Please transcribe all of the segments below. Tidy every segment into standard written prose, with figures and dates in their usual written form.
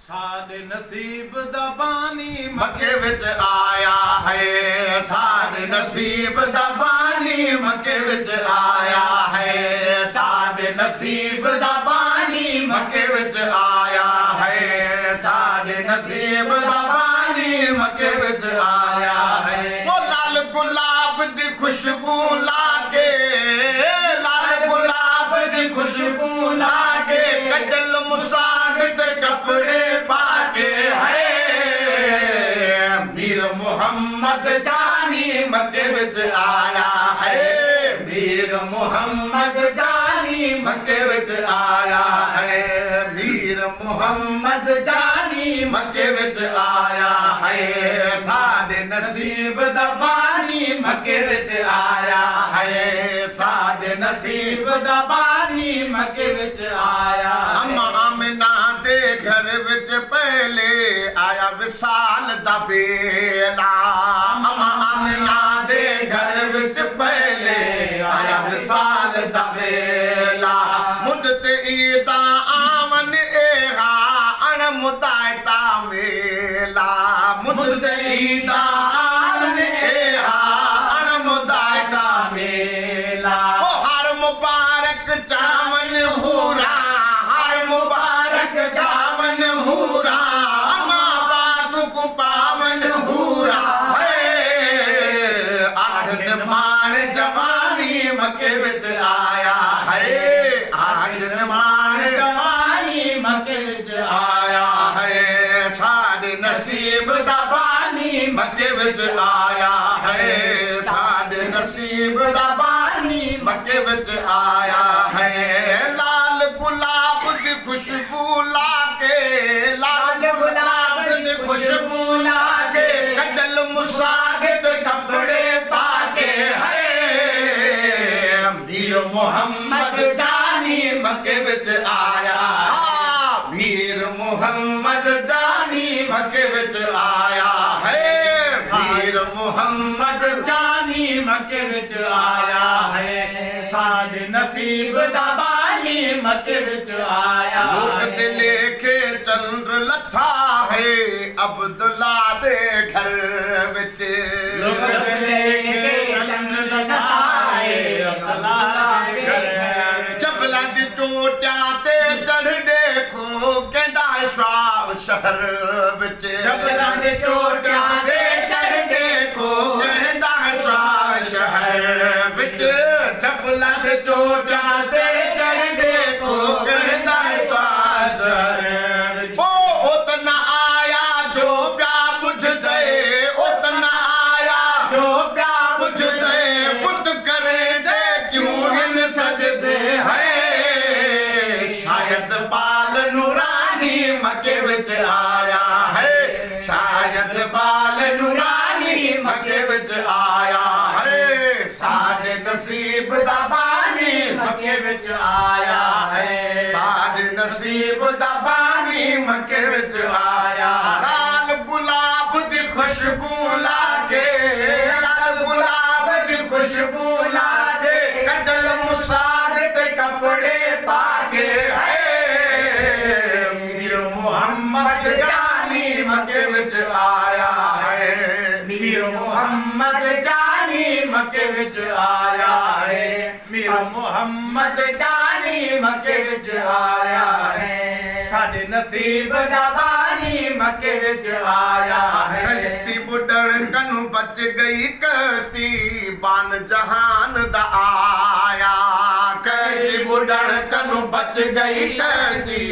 साडे नसीब दा बानी मक्के विच आया है। साडे नसीब दा बानी मक्के विच आया है। साडे नसीब दा बानी मक्के विच आया है। साडे नसीब दा बानी मक्के विच आया है। वो लाल गुलाब दी खुशबू लाके, लाल गुलाब दी खुशबू लाके, कजल मुसाग दे कपड़े पाके है। मीर मोहम्मद जानी मक्के विच आया है। मीर मोहम्मद जानी मक्के विच आया है। मीर मोहम्मद जानी मक्के विच आया है। साडे नसीब दा बानी मक्के विच आया है। साडे नसीब दा बानी मक्के विच आया। अम्मा आमिना दे घर विच पहले आया विसाल दा वेला। अम्मा आमिना दे घर विच पहले आया विसाल दा वेला। मुद्दत ईदा आवन एहा अण मुदायता मेला। मुद्दत ईदा आवन एहा अण मुदायता मेला। ओ हर मुबारक चावन हूरा, हर मुबारक चावन हूरा, माँ बाप को पावन हूरा है। आखिर मान जवानी मक्के विच आया है। आखिर मान जवानी मक्के विच आया है। साडे नसीब दा बानी मक्के विच आया है। साडे नसीब दा बानी मक्के विच आया है। लाल गुलाब की खुशबू लाके, लाल गुलाब की खुशबू लाके, कजल मुसागिद कपड़े पाके है। मीर मोहम्मद जानी मक्के विच आया। मीर मोहम्मद जानी मक्के विच आया है। मीर मोहम्मद जानी मक्के विच आया है। साडे नसीब दा बानी मक्के विच आया। लोग लेके चंद्र लथा है अब्दुल्ला दे घर विच। लोग लेके चंद्र लथा है अब्दुल्ला दे घर। जबला दी चोटियां ते चढ़ देखो कहंदा शाह शहर विच। जबला दी चोटियां ते चढ़ देखो कहंदा शाह शहर विच। जबला दी चोटियां ते चढ़ देखो कहंदा शाह शहर विच। ओ उतना आया जो प्या बुझ गए, उतना आया जो प्या बुझ गए। पुत करे दे क्यों हिन सजदे है। शायद बाल नूरानी मक्के विच आया है। शायद बाल नूरानी मक्के विच आया है। साडे नसीब दा बानी मक्के विच आया है। साडे नसीब दा बानी मक्के विच आया। लाल गुलाब दी खुशबू लाके, लाल गुलाब दी खुशबू लाके, कजल मुसाग ते कपड़े पाके है। मीर मोहम्मद जानी मक्के विच आया है। मीर मोहम्मद जानी मक्के विच आया है। मीर मोहम्मद जानी मक्के विच आया है। साडे नसीब दा बानी मक्के विच आया है। कश्ती बुडण कनु बच गई कश्ती बान जहान दा आया। कश्ती बुडण कनु बच गई कश्ती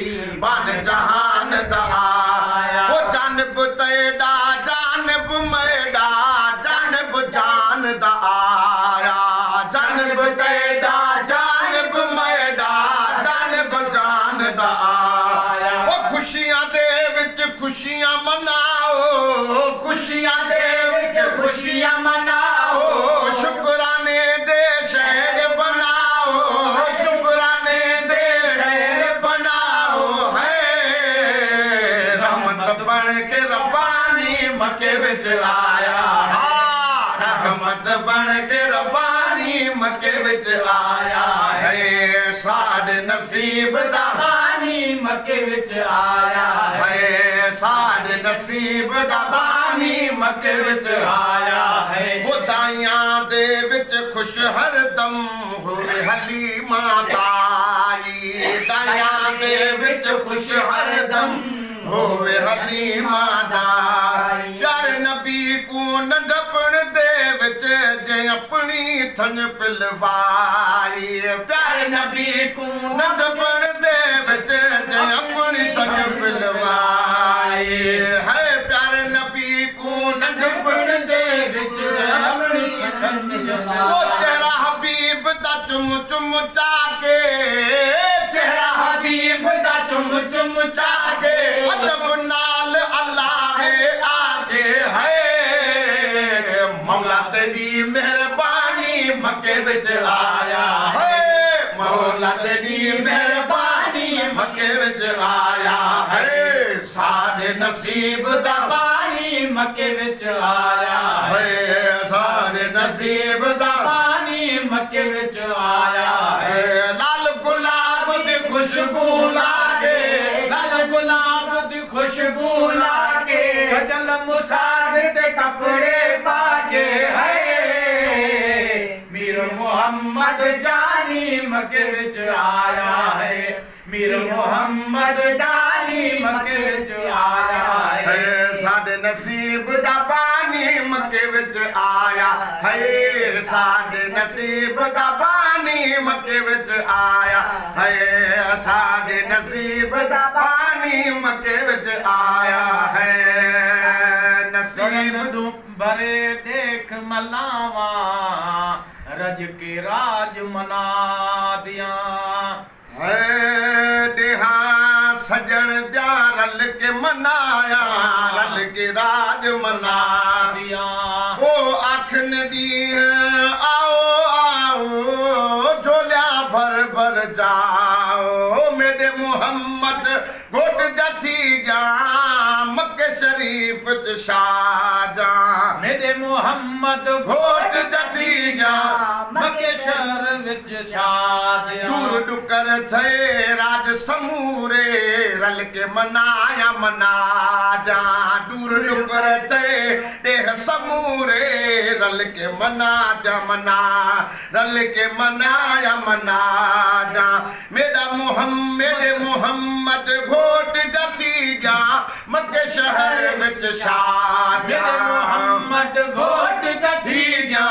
बान जहान दा आया। वो जानब तैदा जानब मैदा जानब जान दा आया। जानब तैदा जानब मैदा जानब जान दा आया। वो खुशियां दे विच खुशियां मनाओ, खुशियां दे विच खुशियां मनाओ। शुक्राने दे शहर बनाओ, शुक्राने दे शहर बनाओ है। रहमत बन के रब्बानी मक्के विच आया। रहमत बन के रब्बानी मक्के विच आया है। साडे नसीब दा बानी मक्के विच आया है। ਨਸੀਬ ਦਾ ਬਾਨੀ ਮੱਕੇ ਵਿੱਚ ਆਇਆ ਹੈ ਹੁਦਾਈਆਂ ਦੇ ਵਿੱਚ ਖੁਸ਼ ਹਰਦਮ ਹੋਵੇ ਹਲੀਮਾ ਤਾਈ ਦਾਈਆਂ ਦੇ ਵਿੱਚ ਖੁਸ਼ ਹਰਦਮ ਹੋਵੇ ਹਲੀਮਾ ਤਾਈ ਪਿਆਰੇ ਨਬੀ ਕੋ ਨੰਢਪਣ ਦੇ ਵਿੱਚ ਜੇ ਆਪਣੀ ਥਨ ਪਿਲਵਾਈ ਪਿਆਰੇ ਨਬੀ ਕੋ ਨੰਢਪਣ ਦੇ ਵਿੱਚ ਜੇ ਆਪਣੀ ਥਨ ਪਿਲਵਾਈ ਹੈ ਪਿਆਰੇ ਨਬੀ ਕੋ ਨੰਢਪਣ ਦੇ ਵਿੱਚ ਆਪਣੀ ਥਨ ਪਿਲਵਾਈ ਉਹ ਤੇਰਾ ਹਬੀਬ ਦਾ ਚੁੰਮ ਚੁੰਮ ਚਾਕੇ ਚਿਹਰਾ ਹਬੀਬ ਦਾ ਚੁੰਮ ਚੁੰਮ ਚਾਕੇ ਅਦਬ ਨਾਲ ਅੱਲਾਹ ਆਗੇ ਹੈ ਮੌਲਾ ਤੇਰੀ ਮਿਹਰਬਾਨੀ ਮੱਕੇ ਵਿੱਚ ਆਇਆ ਹੈ ਮੌਲਾ ਤੇਰੀ ਮਿਹਰਬਾਨੀ ਮੱਕੇ ਵਿੱਚ ਆਇਆ ਹੈ ਸਾਡੇ ਨਸੀਬ ਦਾ ਬਾਨੀ ਮੱਕੇ ਵਿੱਚ ਆਇਆ ਹੈ ਸਾਡੇ ਨਸੀਬ ਦਾ ਬਾਨੀ ਮੱਕੇ ਵਿੱਚ ਆਇਆ ਹੈ ਲਾਲ ਗੁਲਾਬ ਦੀ ਖੁਸ਼ਬੂ ਲਾਗੇ ਲਾਲ ਗੁਲਾਬ ਦੀ ਖੁਸ਼ਬੂ ਲਾ ਕੇ ਖਜਲ ਮੁਸਾਦ ਤੇ ਕੱਪੜੇ ਪਾ ਕੇ ਹੈ ਮੀਰ ਮੁਹੰਮਦ ਜਾਨੀ ਮੱਕੇ ਵਿੱਚ ਆਇਆ ਹੈ ਮੀਰ ਮੁਹੰਮਦ ਜਾਨੀ ਮੱਕੇ ਵਿੱਚ ਆਇਆ ਹੈ ਸਾਡੇ ਨਸੀਬ ਦਾ ਬਾਨੀ ਮੱਕੇ ਵਿੱਚ ਆਇਆ ਹੈ ਸਾਡੇ ਨਸੀਬ ਦਾ ਬਾਨੀ ਮੱਕੇ ਵਿੱਚ ਆਇਆ ਹੈ ਸਾਡੇ ਨਸੀਬ ਦਾ ਬਾਨੀ ਮੱਕੇ ਵਿੱਚ ਆਇਆ ਹੈ ਨਸੀਬ ਤੂੰ ਬਰੇ ਦੇਖ ਮਲਾਵਾਂ ਰਜ ਕੇ ਰਾਜ ਮਨਾ ਦਿਆਂ ਹੈ ਦੇਹਾ ਸਜਣ ਦਿਆ ਰਲ ਕੇ ਮਨਾਇਆ ਰਲ ਕੇ ਰਾਜ ਮਨਾ ਦਿਆਂ ਉਹ ਆਖਣ ਦੀ ਆਓ ਆਓ ਝੋਲਿਆ ਭਰ ਭਰ ਜਾਓ ਮੇਰੇ ਮੁਹੰਮਦ ਘੁੱਟ ਜੱਥੀ ਜਾ ਮੱਕੇ ਸ਼ਰੀਫ ਚ ਸ਼ਾਜਾ ਮੇਰੇ ਮੁਹੰਮਦ ਘੁੱਟ ਜੱਥੀ ਜਾ ਮੱਕੇ ਸ਼ਹਿਰ ਵਿੱਚ ਛਾਦਿਆਂ ਦੂਰ ਡੁਕਰ ਥੇ ਰਾਜ ਸਮੂਰੇ ਰਲ ਕੇ ਮਨਾਇਆ ਮਨਾ ਜਾ ਦੂਰ ਡੁਕਰ ਥੇ ਦੇਹ ਸਮੂਰੇ ਰਲ ਕੇ ਮਨਾ ਜਾ ਮਨਾ ਰਲ ਕੇ ਮਨਾਇਆ ਮਨਾ ਜਾ ਮੇਰਾ ਮੁਹੰਮਦ ਘੋਟ ਜੱਥੀ ਜਾ ਮੱਕੇ ਸ਼ਹਿਰ ਵਿੱਚ ਸ਼ਾਨ ਮੇਰੇ ਮੁਹੰਮਦ ਘੋਟ ਜੱਥੀ ਜਾ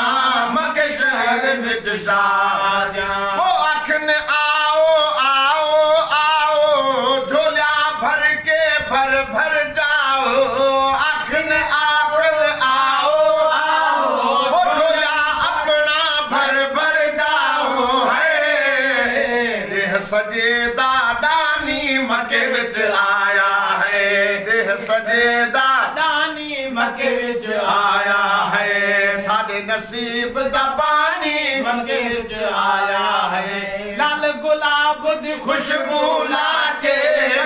ਮੱਕੇ ਸ਼ਹਿਰ ਵਿੱਚ ਸ਼ਾਨ ਉਹ ਆਖਣ ਆਓ ਆਓ ਆਓ ਝੋਲਿਆ ਭਰ ਕੇ ਭਰ ਭਰ ਜਾਓ ਆਖਣ ਆਕਲ ਆਓ ਆਓ ਉਹ ਝੋਲਿਆ ਆਪਣਾ ਭਰ ਭਰ ਜਾਓ ਹੈ ਦੇਹ ਸਜੇ ਦਾ ਦਾਨੀ ਮੱਕੇ ਵਿੱਚ ਆਇਆ ਹੈ ਦੇਹ ਸਜੇ ਦਾ ਦਾਨੀ ਮੱਕੇ ਵਿੱਚ ਆਇਆ ਹੈ ਸਾਡੇ ਨਸੀਬ ਦਾ ਬਾਨੀ ਮੱਕੇ ਵਿੱਚ ਆਇਆ ਹੈ ਲਾਲ ਗੁਲਾਬ ਦੀ ਖੁਸ਼ਬੂ ਲਾ ਕੇ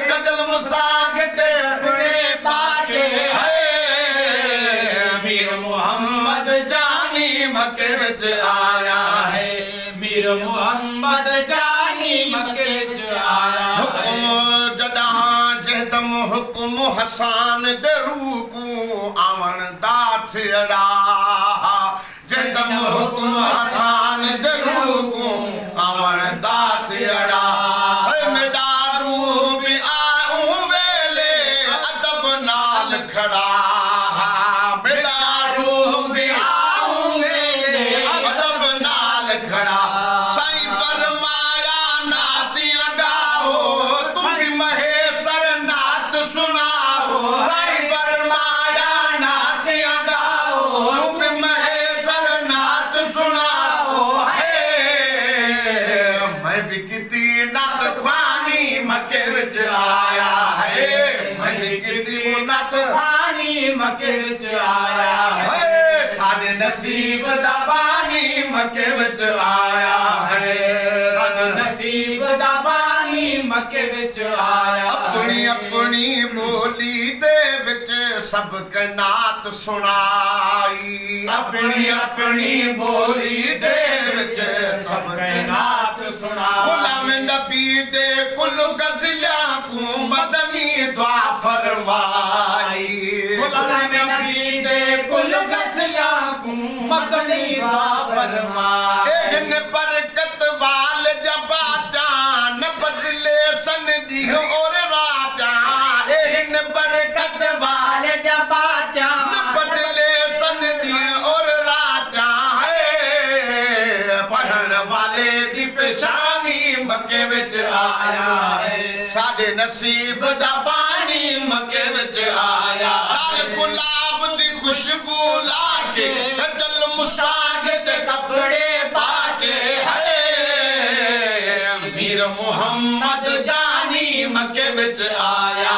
ਕਦਲ ਮੁਸਾਗ ਤੇ ਆਪਣੇ ਪਾ ਕੇ ਹੈ ਮੀਰ ਮੁਹੰਮਦ ਜਾਨੀ ਮੱਕੇ ਵਿੱਚ ਆਇਆ ਹੈ ਮੀਰ ਮੁਹੰਮਦ ਜਾਨੀ ਮੱਕੇ ਵਿੱਚ ਆਇਆ ਹੁਕਮ ਜਦਾਂ ਜਹਦਮ ਹੁਕਮ ਹਸਾਨ ਦੇ ਰੂਪ ਆਵਣ ਦਾ ਥੜਾ ਜਹਦਮ ਹੁਕਮ ਹਸਾਨ ਦੇ ਰੂਪ ਆਵਣ ਦਾ ਥੜਾ ਏ ਮੇਰਾ ਰੂਪ ਆਉ ਵੇਲੇ ਅਦਬ ਨਾਲ ਖੜਾ ਮੇਰਾ ਰੂਪ ਆਉ ਵੇਲੇ ਅਦਬ ਨਾਲ ਖੜਾ ਸਾਈਂ ਫਰਮਾਇਆ ਨਾਤੀਆਂ ਗਾਓ ਤੂੰ ਵੀ ਮਹੇਸ਼ਰ ਨਾਤ ਸੁਣਾਓ ਸਾਈਂ ਫਰਮਾਇਆ ਨਾਤੀਆਂ ਗਾਓ ਤੂੰ ਵੀ ਮਹੇਸ਼ਰ ਨਾਤ ਸੁਣਾਓ ਹੈ ਮੈਂ ਵੀ ਕੀਤੀ ਨਤ ਖਾਨੀ ਮੱਕੇ ਵਿੱਚ ਆਇਆ ਹੈ ਮੈਂ ਵੀ ਕੀਤੀ ਨਤ ਖਾਨੀ ਮੱਕੇ ਵਿੱਚ ਆਇਆ ਹੈ ਸਾਡੇ ਨਸੀਬ ਦਾ ਬਾਨੀ ਮੱਕੇ ਵਿੱਚ ਆਇਆ ਹੈ ਸਾਡੇ ਨਸੀਬ ਦਾ ਬਾਨੀ ਮੱਕੇ ਵਿੱਚ ਆਇਆ ਆਪਣੀ ਆਪਣੀ ਬੋਲੀ ਦੇ ਵਿੱਚ ਸਭ ਕਨਾਤ ਸੁਣਾਈ ਆਪਣੀ ਆਪਣੀ ਬੋਲੀ ਦੇ ਵਿੱਚ ਸਭ ਕਨਾਤ ਸੁਣਾਈ ਗੁਲਾਮ ਨਬੀ ਦੇ ਕੁੱਲ ਗਜ਼ਲਾਂ ਕੋ ਮਦਨੀ ਦੁਆ ਫਰਮਾਈ जानी दुआ फरमा इन बरकत वाल जबा जान बदले सन दी और राजा इन बरकत वाल जबा बदले सन दी और राजा पढ़न वाले दी पेशानी मक्के विच आया है साडे नसीब दा पानी मक्के विच आया लाल गुलाब दी खुशबू लाके चल मुसाग ते कपड़े पाके है मीर मुहम्मद जानी मक्के विच आया